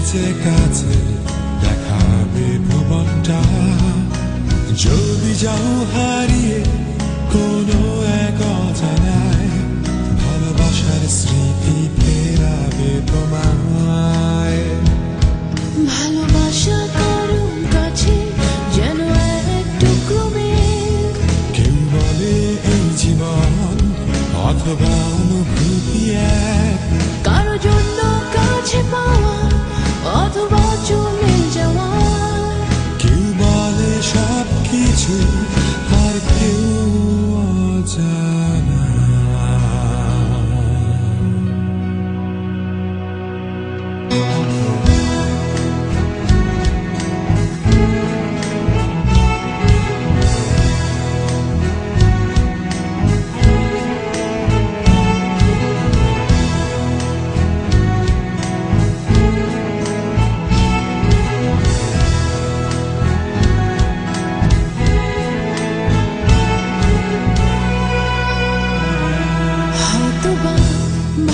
এসেছে কাছে দেখাবে ভুবনটা। যদি যাও হারিয়ে কোনো এক অজানায়, ভালোবাসার স্মৃতি ফেরাবে তোমায়। ভালোবাসা কারো কাছে যেন এক টুকরো মেঘ। কেউ বলে এই জীবন অথবা অনুভূতি এক, কারো জন্য কাছে পাওয়া অথবা চলে যাওয়া। কেউ বলে সব কিছু আর কেউ অজানা।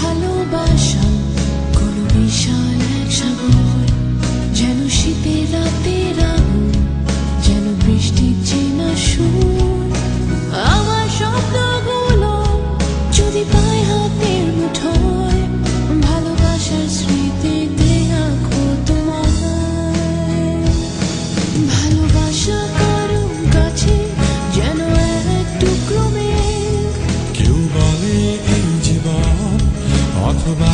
ভালোবাসা কোনো বিশাল এক সাগর, যেন শীতের রাতের আগুন, যেন বৃষ্টির চেনা সুর। আমার স্বপ্নগুলো যদি পায় হাতের মুঠোয়, ভালোবাসার স্মৃতিতে আঁকবো তোমায়। ভালোবাসা কারো কাছে যেন এক টুকরো মেঘ। কেউ বলে এই জীবন অথবা